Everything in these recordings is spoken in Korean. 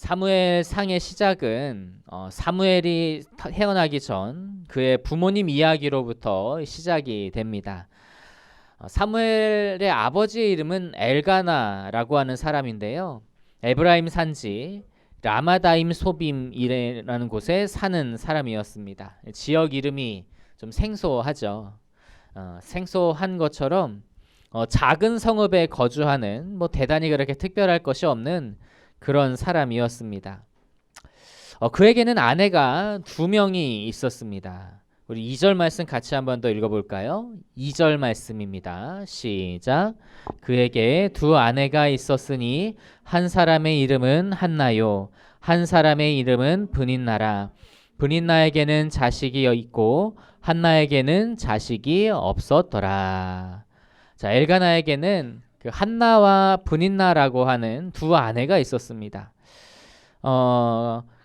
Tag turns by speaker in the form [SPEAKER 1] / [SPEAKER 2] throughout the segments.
[SPEAKER 1] 사무엘 상의 시작은 사무엘이 태어나기 전 그의 부모님 이야기로부터 시작이 됩니다. 사무엘의 아버지의 이름은 엘가나라고 하는 사람인데요. 에브라임 산지 라마다임 소빔이라는 곳에 사는 사람이었습니다. 지역 이름이 좀 생소하죠. 생소한 것처럼 작은 성읍에 거주하는 대단히 그렇게 특별할 것이 없는 그런 사람이었습니다. 그에게는 아내가 2명이 있었습니다. 우리 2절 말씀 같이 한번 더 읽어볼까요? 2절 말씀입니다. 시작. 그에게 2 아내가 있었으니 한 사람의 이름은 한나요, 한 사람의 이름은 브닌나라. 브닌나에게는 자식이 있고 한나에게는 자식이 없었더라. 자, 엘가나에게는 그 한나와 브닌나라고 하는 2 아내가 있었습니다.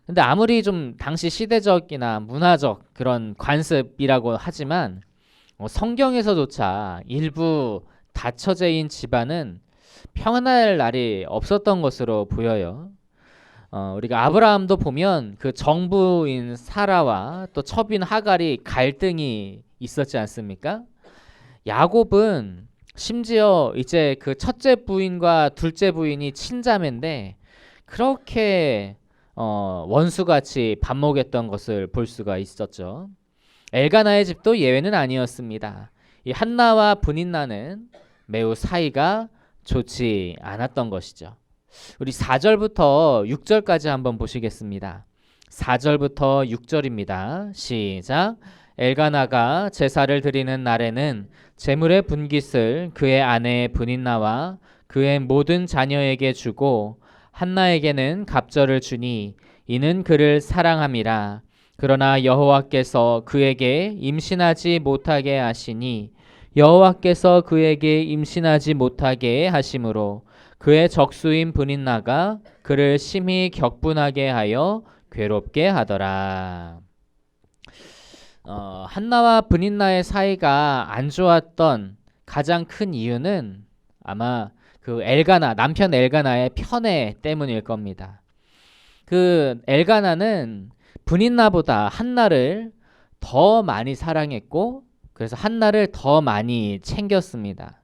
[SPEAKER 1] 근데 아무리 좀 당시 시대적이나 문화적 그런 관습이라고 하지만 성경에서조차 일부 다처제인 집안은 평안할 날이 없었던 것으로 보여요. 우리가 아브라함도 보면 그 정부인 사라와 또 첩인 하갈이 갈등이 있었지 않습니까? 야곱은 심지어 이제 그 첫째 부인과 둘째 부인이 친자매인데 그렇게 원수같이 밥 먹였던 것을 볼 수가 있었죠. 엘가나의 집도 예외는 아니었습니다. 이 한나와 브닌나는 매우 사이가 좋지 않았던 것이죠. 우리 4절부터 6절까지 한번 보시겠습니다. 4절부터 6절입니다. 시작. 엘가나가 제사를 드리는 날에는 제물의 분깃을 그의 아내 브닌나와 그의 모든 자녀에게 주고 한나에게는 갑절을 주니 이는 그를 사랑함이라. 그러나 여호와께서 그에게 임신하지 못하게 하시니 여호와께서 그에게 임신하지 못하게 하심으로 그의 적수인 브닌나가 그를 심히 격분하게 하여 괴롭게 하더라. 한나와 브닌나의 사이가 안 좋았던 가장 큰 이유는 아마 그 엘가나, 남편 엘가나의 편애 때문일 겁니다. 그 엘가나는 브닌나보다 한나를 더 많이 사랑했고 그래서 한나를 더 많이 챙겼습니다.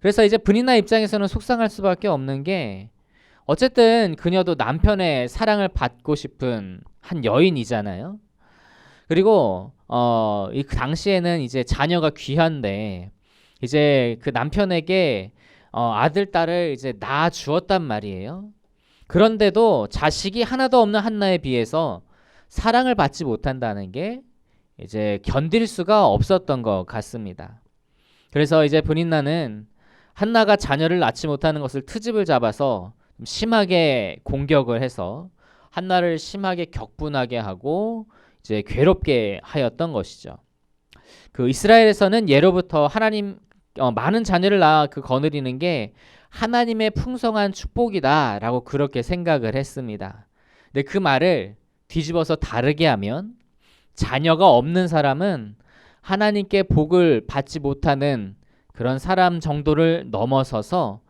[SPEAKER 1] 그래서 이제 브닌나 입장에서는 속상할 수밖에 없는 게 어쨌든 그녀도 남편의 사랑을 받고 싶은 한 여인이잖아요. 그리고 이 당시에는 이제 자녀가 귀한데 이제 그 남편에게 아들 딸을 이제 낳아 주었단 말이에요. 그런데도 자식이 하나도 없는 한나에 비해서 사랑을 받지 못한다는 게 이제 견딜 수가 없었던 것 같습니다. 그래서 이제 브닌나는 한나가 자녀를 낳지 못하는 것을 트집을 잡아서 심하게 공격을 해서 한나를 심하게 격분하게 하고 이제 괴롭게 하였던 것이죠. 그 이스라엘에서는 예로부터 하나님 많은 자녀를 낳아 거느리는 게 하나님의 풍성한 축복이다라고 그렇게 생각을 했습니다. 근데 그 말을 뒤집어서 다르게 하면 자녀가 없는 사람은 하나님께 복을 받지 못하는 그런 사람 정도를 넘어서서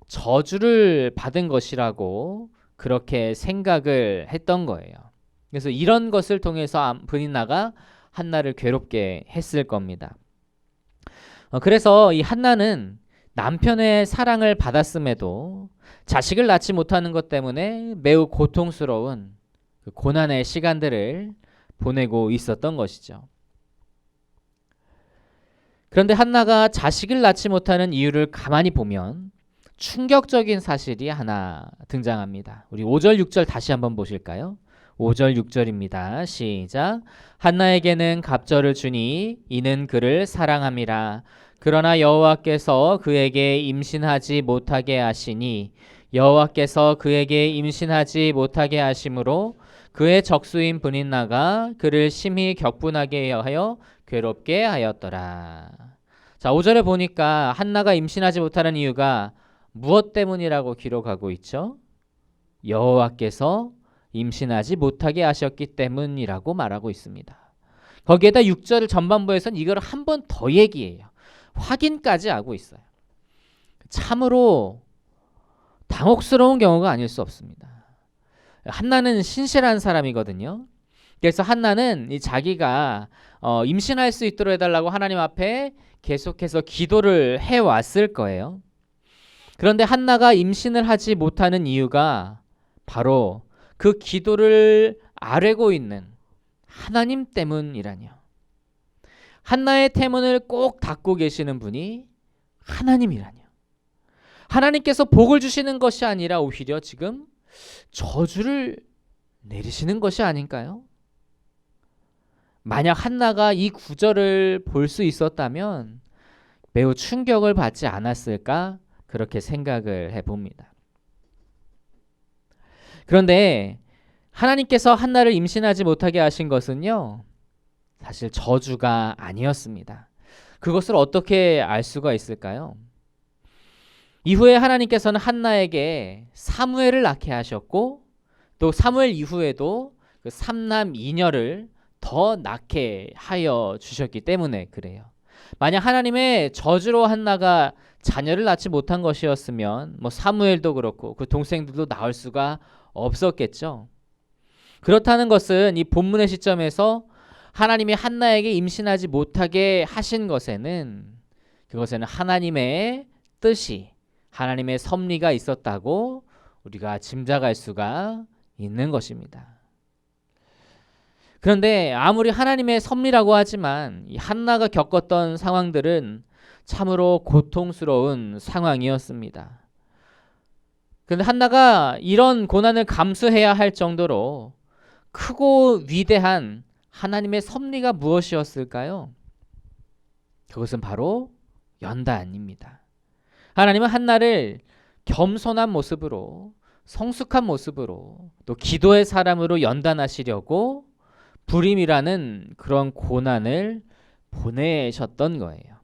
[SPEAKER 1] 저주를 받은 것이라고 그렇게 생각을 했던 거예요. 그래서 이런 것을 통해서 브닌나가 한나를 괴롭게 했을 겁니다. 그래서 이 한나는 남편의 사랑을 받았음에도 자식을 낳지 못하는 것 때문에 매우 고통스러운 그 고난의 시간들을 보내고 있었던 것이죠. 그런데 한나가 자식을 낳지 못하는 이유를 가만히 보면 충격적인 사실이 하나 등장합니다. 우리 5절 6절 다시 한번 보실까요? 5절 6절입니다. 시작. 한나에게는 갑절을 주니 이는 그를 사랑함이라. 그러나 여호와께서 그에게 임신하지 못하게 하시니 여호와께서 그에게 임신하지 못하게 하심으로 그의 적수인 브닌나가 그를 심히 격분하게 하여 괴롭게 하였더라. 자, 5절에 보니까 한나가 임신하지 못하는 이유가 무엇 때문이라고 기록하고 있죠? 여호와께서 임신하지 못하게 하셨기 때문이라고 말하고 있습니다. 거기에다 6절 전반부에서는 이걸 한 번 더 얘기해요. 확인까지 하고 있어요. 참으로 당혹스러운 경우가 아닐 수 없습니다. 한나는 신실한 사람이거든요. 그래서 한나는 이 자기가 임신할 수 있도록 해달라고 하나님 앞에 계속해서 기도를 해왔을 거예요. 그런데 한나가 임신을 하지 못하는 이유가 바로 그 기도를 아뢰고 있는 하나님 때문이라뇨. 한나의 태문을 꼭 닫고 계시는 분이 하나님이라뇨. 하나님께서 복을 주시는 것이 아니라 오히려 지금 저주를 내리시는 것이 아닌가요? 만약 한나가 이 구절을 볼 수 있었다면 매우 충격을 받지 않았을까 그렇게 생각을 해봅니다. 그런데 하나님께서 한나를 임신하지 못하게 하신 것은요, 사실 저주가 아니었습니다. 그것을 어떻게 알 수가 있을까요? 이후에 하나님께서는 한나에게 사무엘을 낳게 하셨고, 또 사무엘 이후에도 그 삼남 이녀를 더 낳게 하여 주셨기 때문에 그래요. 만약 하나님의 저주로 한나가 자녀를 낳지 못한 것이었으면 사무엘도 그렇고 그 동생들도 낳을 수가 없었겠죠. 그렇다는 것은 이 본문의 시점에서 하나님이 한나에게 임신하지 못하게 하신 것에는 그것에는 하나님의 뜻이, 하나님의 섭리가 있었다고 우리가 짐작할 수가 있는 것입니다. 그런데 아무리 하나님의 섭리라고 하지만 이 한나가 겪었던 상황들은 참으로 고통스러운 상황이었습니다. 그런데 한나가 이런 고난을 감수해야 할 정도로 크고 위대한 하나님의 섭리가 무엇이었을까요? 그것은 바로 연단입니다. 하나님은 한나를 겸손한 모습으로, 성숙한 모습으로, 또 기도의 사람으로 연단하시려고 불임이라는 그런 고난을 보내셨던 거예요.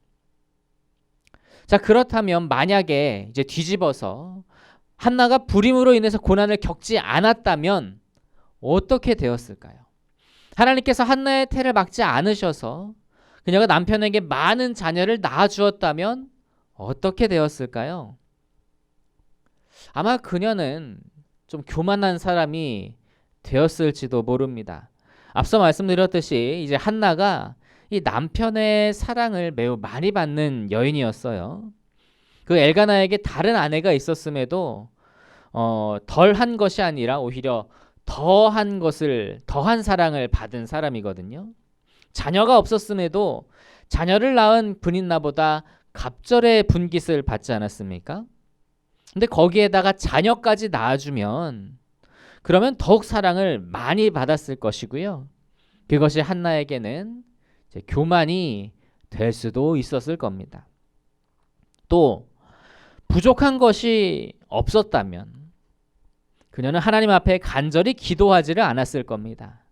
[SPEAKER 1] 자, 그렇다면 만약에 이제 뒤집어서 한나가 불임으로 인해서 고난을 겪지 않았다면 어떻게 되었을까요? 하나님께서 한나의 태를 막지 않으셔서 그녀가 남편에게 많은 자녀를 낳아주었다면 어떻게 되었을까요? 아마 그녀는 좀 교만한 사람이 되었을지도 모릅니다. 앞서 말씀드렸듯이 이제 한나가 이 남편의 사랑을 매우 많이 받는 여인이었어요. 그 엘가나에게 다른 아내가 있었음에도 덜한 것이 아니라 오히려 더한 사랑을 받은 사람이거든요. 자녀가 없었음에도 자녀를 낳은 분인나보다 갑절의 분깃을 받지 않았습니까? 근데 거기에다가 자녀까지 낳아주면 그러면 더욱 사랑을 많이 받았을 것이고요. 그것이 한나에게는 이제 교만이 될 수도 있었을 겁니다. 또 부족한 것이 없었다면 그녀는 하나님 앞에 간절히 기도하지를 않았을 겁니다.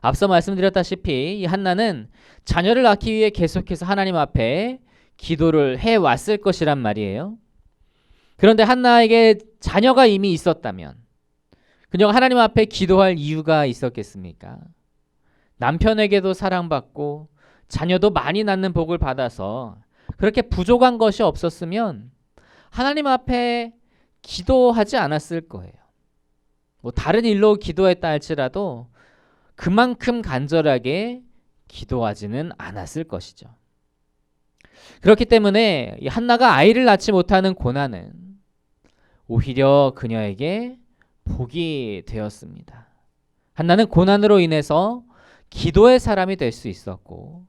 [SPEAKER 1] 앞서 말씀드렸다시피 이 한나는 자녀를 낳기 위해 계속해서 하나님 앞에 기도를 해왔을 것이란 말이에요. 그런데 한나에게 자녀가 이미 있었다면 그녀가 하나님 앞에 기도할 이유가 있었겠습니까? 남편에게도 사랑받고 자녀도 많이 낳는 복을 받아서 그렇게 부족한 것이 없었으면 하나님 앞에 기도하지 않았을 거예요. 다른 일로 기도했다 할지라도 그만큼 간절하게 기도하지는 않았을 것이죠. 그렇기 때문에 한나가 아이를 낳지 못하는 고난은 오히려 그녀에게 복이 되었습니다. 한나는 고난으로 인해서 기도의 사람이 될 수 있었고,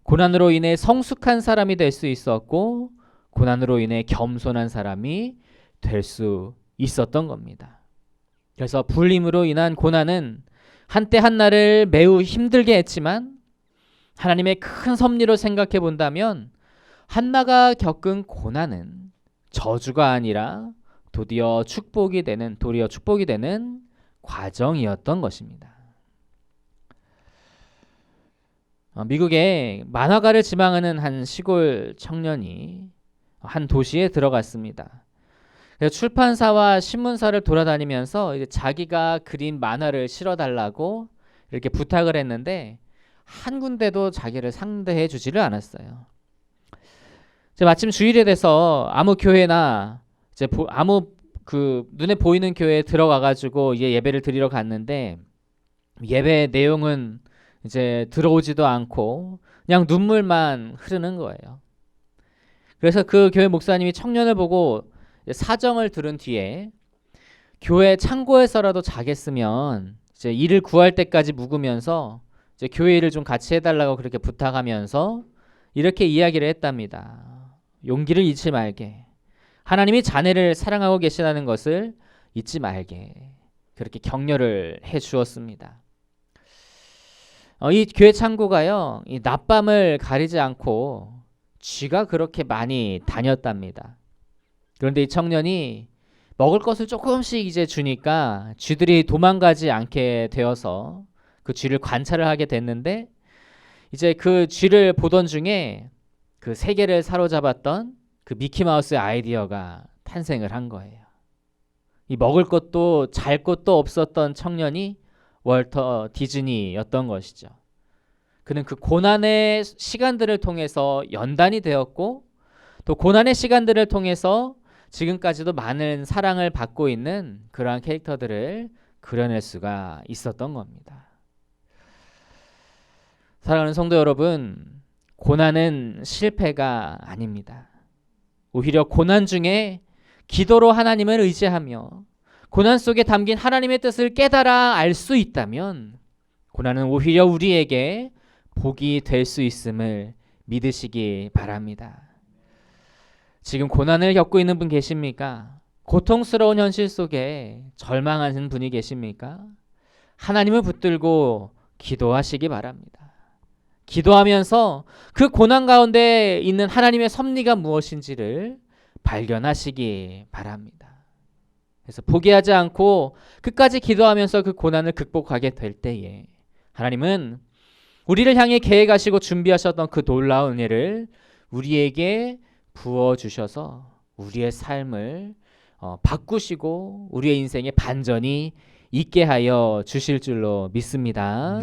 [SPEAKER 1] 고난으로 인해 성숙한 사람이 될 수 있었고, 고난으로 인해 겸손한 사람이 될 수 있었던 겁니다. 그래서 불임으로 인한 고난은 한때 한나를 매우 힘들게 했지만 하나님의 큰 섭리로 생각해 본다면 한나가 겪은 고난은 저주가 아니라 도리어 축복이 되는 과정이었던 것입니다. 미국에 만화가를 지망하는 한 시골 청년이 한 도시에 들어갔습니다. 그래서 출판사와 신문사를 돌아다니면서 이제 자기가 그린 만화를 실어달라고 이렇게 부탁을 했는데 한 군데도 자기를 상대해 주지를 않았어요. 마침 주일에 돼서 아무 교회나 아무 그 눈에 보이는 교회에 들어가 가지고 이제 예배를 드리러 갔는데 예배 내용은 이제 들어오지도 않고 그냥 눈물만 흐르는 거예요. 그래서 그 교회 목사님이 청년을 보고 사정을 들은 뒤에 교회 창고에서라도 자겠으면 이제 일을 구할 때까지 묵으면서 이제 교회 일을 좀 같이 해달라고 그렇게 부탁하면서 이렇게 이야기를 했답니다. 용기를 잃지 말게. 하나님이 자네를 사랑하고 계시다는 것을 잊지 말게. 그렇게 격려를 해 주었습니다. 이 교회 창고가요, 이 낮밤을 가리지 않고 쥐가 그렇게 많이 다녔답니다. 그런데 이 청년이 먹을 것을 조금씩 이제 주니까 쥐들이 도망가지 않게 되어서 그 쥐를 관찰을 하게 됐는데 이제 그 쥐를 보던 중에 그 세계를 사로잡았던 그 미키마우스의 아이디어가 탄생을 한 거예요. 이 먹을 것도 잘 것도 없었던 청년이 월터 디즈니였던 것이죠. 그는 그 고난의 시간들을 통해서 연단이 되었고 또 고난의 시간들을 통해서 지금까지도 많은 사랑을 받고 있는 그러한 캐릭터들을 그려낼 수가 있었던 겁니다. 사랑하는 성도 여러분, 고난은 실패가 아닙니다. 오히려 고난 중에 기도로 하나님을 의지하며 고난 속에 담긴 하나님의 뜻을 깨달아 알 수 있다면 고난은 오히려 우리에게 복이 될 수 있음을 믿으시기 바랍니다. 지금 고난을 겪고 있는 분 계십니까? 고통스러운 현실 속에 절망하는 분이 계십니까? 하나님을 붙들고 기도하시기 바랍니다. 기도하면서 그 고난 가운데 있는 하나님의 섭리가 무엇인지를 발견하시기 바랍니다. 그래서 포기하지 않고 끝까지 기도하면서 그 고난을 극복하게 될 때에 하나님은 우리를 향해 계획하시고 준비하셨던 그 놀라운 은혜를 우리에게 부어주셔서 우리의 삶을 바꾸시고 우리의 인생에 반전이 있게 하여 주실 줄로 믿습니다.